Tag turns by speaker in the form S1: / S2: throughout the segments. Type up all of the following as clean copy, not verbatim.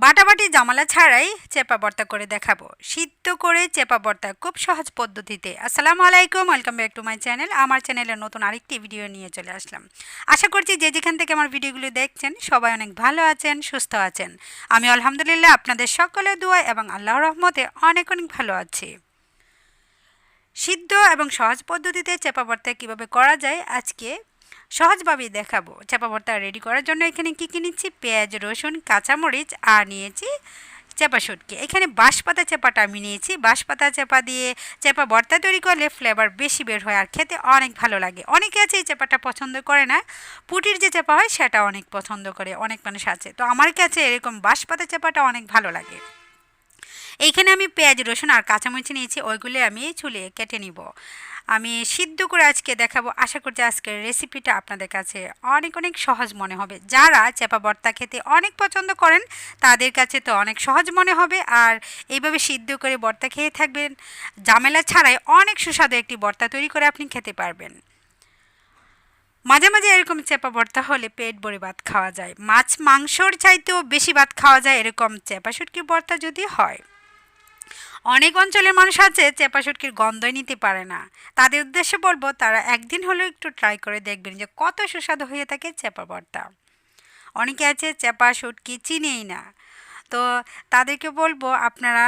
S1: বাটাবাটি জামালা ছাড়াই চেপা ভর্তা করে দেখাবো। সিদ্ধ করে চেপা ভর্তা খুব সহজ পদ্ধতিতে। আসসালামু আলাইকুম, welcome back to my channel. আমার চ্যানেলে নতুন আরেকটি ভিডিও নিয়ে চলে আসলাম। আশা করছি যে যেখান থেকে আমার ভিডিওগুলো দেখছেন সবাই অনেক ভালো আছেন, সুস্থ আছেন। আমি আলহামদুলিল্লাহ আপনাদের সকলের দোয়া এবং আল্লাহর রহমতে অনেক অনেক ভালো আছি। সিদ্ধ এবং সহজ পদ্ধতিতে চেপা ভর্তা কীভাবে করা যায় আজকে সহজভাবেই দেখাবো। চেপা ভর্তা রেডি করার জন্য এখানে কী কী নিচ্ছি: পেঁয়াজ, রসুন, কাঁচামরিচ আর নিয়েছি চেপা শুটকি। এখানে বাঁশপাতা চেপাটা আমি নিয়েছি। বাঁশপাতা চেপা দিয়ে চেপা ভর্তা তৈরি করলে ফ্লেভার বেশি বের হয় আর খেতে অনেক ভালো লাগে। অনেকে আছে এই চেপাটা পছন্দ করে না, পুটির যে চেপা হয় সেটা অনেক পছন্দ করে, অনেক মানুষ আছে। তো আমার কাছে এরকম বাঁশপাতা চেপাটা অনেক ভালো লাগে। এইখানে আমি পেঁয়াজ, রসুন আর কাঁচামরিচ নিয়েছি, ওইগুলি আমি চুলে কেটে নিব। আমি সিদ্ধ করে আজকে দেখাবো। আশা করছি আজকের রেসিপিটা আপনাদের কাছে অনেক অনেক সহজ মনে হবে। যারা চেপা ভর্তা খেতে অনেক পছন্দ করেন তাদের কাছে তো অনেক সহজ মনে হবে। আর এইভাবে সিদ্ধ করে ভর্তা খেয়ে থাকবেন, ঝামেলা ছাড়াই অনেক সুস্বাদু একটি ভর্তা তৈরি করে আপনি খেতে পারবেন। মাঝে মাঝে এরকম চেপা ভর্তা হলে পেট ভরে ভাত খাওয়া যায়। মাছ মাংসর চাইতেও বেশি ভাত খাওয়া যায় এরকম চেপা শুটকি ভর্তা যদি হয়। অনেক অঞ্চলের মানুষ আছে চেপা শুটকির গন্ধই নিতে পারে না। তাদের উদ্দেশ্যে বলবো তারা একদিন হলেও একটু ট্রাই করে দেখবেন যে কত সুস্বাদু হয়ে থাকে চেপা ভর্তা। অনেকে আছে চেপা শুটকি চিনেই না, তো তাদেরকে বলবো আপনারা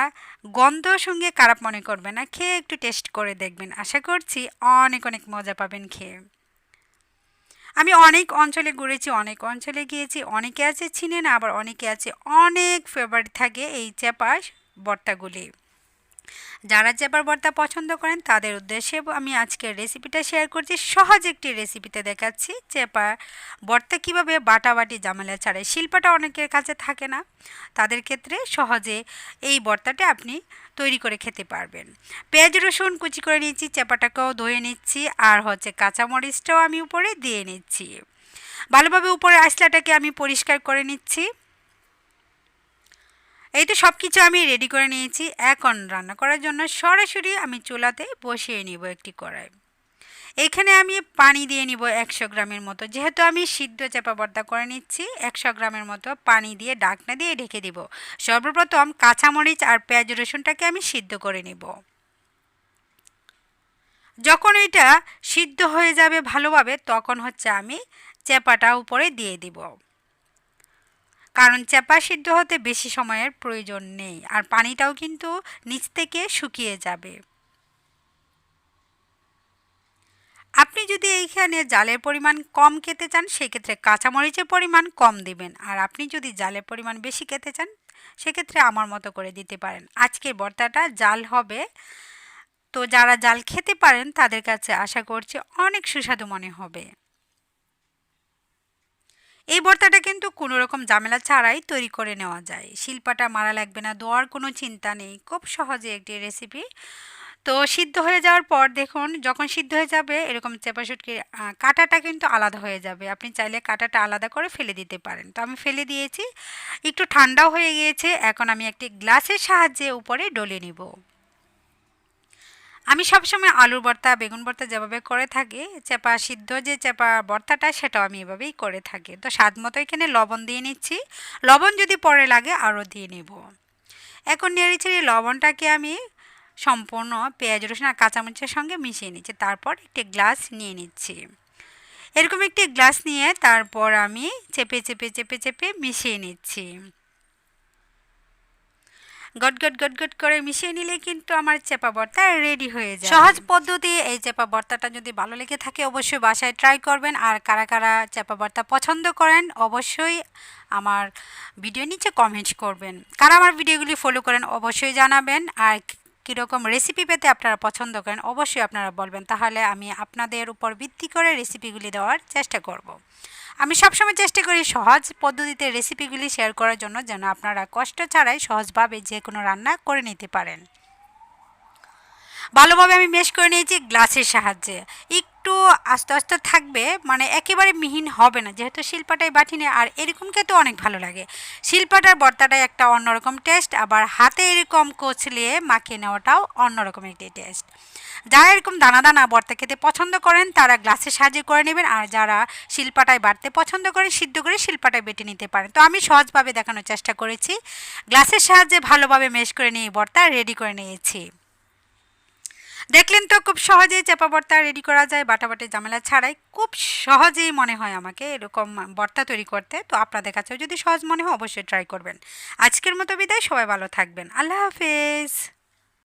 S1: গন্ধ সঙ্গে খারাপ মনে করবেন না, খেয়ে একটু টেস্ট করে দেখবেন। আশা করছি অনেক অনেক মজা পাবেন খেয়ে। আমি অনেক অঞ্চলে ঘুরেছি, অনেক অঞ্চলে গিয়েছি। অনেকে আছে চিনে না, আবার অনেকে আছে অনেক ফেভারিট থাকে এই চেপা ভর্তাগুলি। যারা চেপার ভর্তা পছন্দ করেন তাদের উদ্দেশ্যে আমি আজকের রেসিপিটা শেয়ার করছি। সহজ একটি রেসিপিতে দেখাচ্ছি চেপা ভর্তা কীভাবে বাটাবাটি ঝামেলা ছাড়াই। শিল্পটা অনেকের কাছে থাকে না, তাদের ক্ষেত্রে সহজে এই ভর্তাটা আপনি তৈরি করে খেতে পারবেন। পেঁয়াজ রসুন কুচি করে নিচ্ছি, চেপাটাকেও ধুয়ে নিচ্ছি, আর কাঁচামরিচটাও আমি উপরে দিয়ে নিচ্ছি। ভালোভাবে উপরে আঁচলাটাকে আমি পরিষ্কার করে নিচ্ছি। এই তো সব কিছু আমি রেডি করে নিয়েছি। এখন রান্না করার জন্য সরাসরি আমি চুলাতে বসিয়ে নিব একটি কড়াই। এখানে আমি পানি দিয়ে নিব 100 গ্রামের মতো। যেহেতু আমি সিদ্ধ চেপা ভর্তা করে নিচ্ছি, 100 গ্রামের মতো পানি দিয়ে ঢাকনা দিয়ে ঢেকে দিব। সর্বপ্রথম কাঁচামরিচ আর পেঁয়াজ রসুনটাকে আমি সিদ্ধ করে নিব। যখন এটা সিদ্ধ হয়ে যাবে ভালোভাবে তখন আমি চেপাটা উপরে দিয়ে দিব, কারণ চেপা সিদ্ধ হতে বেশি সময়ের প্রয়োজন নেই আর পানিটাও কিন্তু নিচ থেকে শুকিয়ে যাবে। আপনি যদি এইখানে জালের পরিমাণ কম খেতে চান সেক্ষেত্রে কাঁচামরিচের পরিমাণ কম দিবেন, আর আপনি যদি জালের পরিমাণ বেশি খেতে চান সেক্ষেত্রে আমার মতো করে দিতে পারেন। আজকের ভর্তাটা জাল হবে, তো যারা জাল খেতে পারেন তাদের কাছে আশা করছি অনেক সুস্বাদু মনে হবে। এই ভর্তাটা কিন্তু কোনো রকম ঝামেলা ছাড়াই তৈরি করে নেওয়া যায়। শিল্পাটা মারা লাগবে না, ধোয়ার কোনো চিন্তা নেই, খুব সহজে একটি রেসিপি। তো সিদ্ধ হয়ে যাওয়ার পর দেখুন, যখন সিদ্ধ হয়ে যাবে এরকম চেপা শুটকির কাঁটাটা কিন্তু আলাদা হয়ে যাবে। আপনি চাইলে কাঁটাটা আলাদা করে ফেলে দিতে পারেন। তো আমি ফেলে দিয়েছি, একটু ঠান্ডাও হয়ে গিয়েছে। এখন আমি একটি গ্লাসের সাহায্যে উপরে ডলে নিব। আমি সবসময় আলুর ভর্তা, বেগুন ভর্তা যেভাবে করে থাকি, চেপা সিদ্ধ যে চেপা ভর্তাটা সেটাও আমি এভাবেই করে থাকি। তো স্বাদ মতো এখানে লবণ দিয়ে নিচ্ছি, লবণ যদি পরে লাগে আরও দিয়ে নেব। এখন নেড়েচেড়ে লবণটাকে আমি সম্পূর্ণ পেঁয়াজ রসুন আর কাঁচামরিচের সঙ্গে মিশিয়ে নিচ্ছি। তারপর একটি গ্লাস নিয়ে নিচ্ছি। এরকম একটি গ্লাস নিয়ে তারপর আমি চেপে চেপে চেপে চেপে মিশিয়ে নিচ্ছি। গটগট গটগট করে মিশিয়ে নিলে কিন্তু আমার চেপা ভর্তা রেডি হয়ে যায়। সহজ পদ্ধতি এই চেপা ভর্তাটা যদি ভালো লেগে থাকে অবশ্যই বাসায় ট্রাই করবেন। আর কারা কারা চেপা ভর্তা পছন্দ করেন অবশ্যই আমার ভিডিও নিচে কমেন্ট করবেন। কারা আমার ভিডিওগুলি ফলো করেন অবশ্যই জানাবেন। আর কীরকম রেসিপি পেতে আপনারা পছন্দ করেন অবশ্যই আপনারা বলবেন, তাহলে আমি আপনাদের উপর ভিত্তি করে রেসিপিগুলি দেওয়ার চেষ্টা করব। আমি সবসময় চেষ্টা করি সহজ পদ্ধতিতে রেসিপিগুলি শেয়ার করার জন্য, যেন আপনারা কষ্ট ছাড়াই সহজভাবে যে কোনো রান্না করে নিতে পারেন। ভালোভাবে আমি মেশ করে নিয়েছি গ্লাসের সাহায্যে। একটু একটু আস্তে আস্তে থাকবে, মানে একেবারে মিহিন হবে না, যেহেতু শিলপাটায় বাটিনি। আর এরকম খেতে অনেক ভালো লাগে। শিলপাটার ভর্তাটাই একটা অন্যরকম টেস্ট, আবার হাতে এরকম কচলিয়ে মাখিয়ে নেওয়াটাও অন্যরকম একটি টেস্ট। যারা এরকম দানা দানা ভর্তা খেতে পছন্দ করেন তারা গ্লাসে সাহায্যে করে নেবেন, আর যারা শিলপাটায় বাটতে পছন্দ করেন সিদ্ধ করে শিলপাটায় বেটে নিতে পারেন। তো আমি সহজভাবে দেখানোর চেষ্টা করেছি। গ্লাসের সাহায্যে ভালোভাবে মেশ করে নিয়ে ভর্তা রেডি করে নিয়েছি। দেখলেন তো, খুব সহজেই চেপা ভর্তা রেডি করা যায়, বাটাবাটি ঝামেলা ছাড়াই। খুব সহজেই মনে হয় আমাকে এরকম ভর্তা তৈরি করতে। তো আপনাদের কাছেও যদি সহজ মনে হয় অবশ্যই ট্রাই করবেন। আজকের মতো বিদায়, সবাই ভালো থাকবেন, আল্লাহ হাফেজ।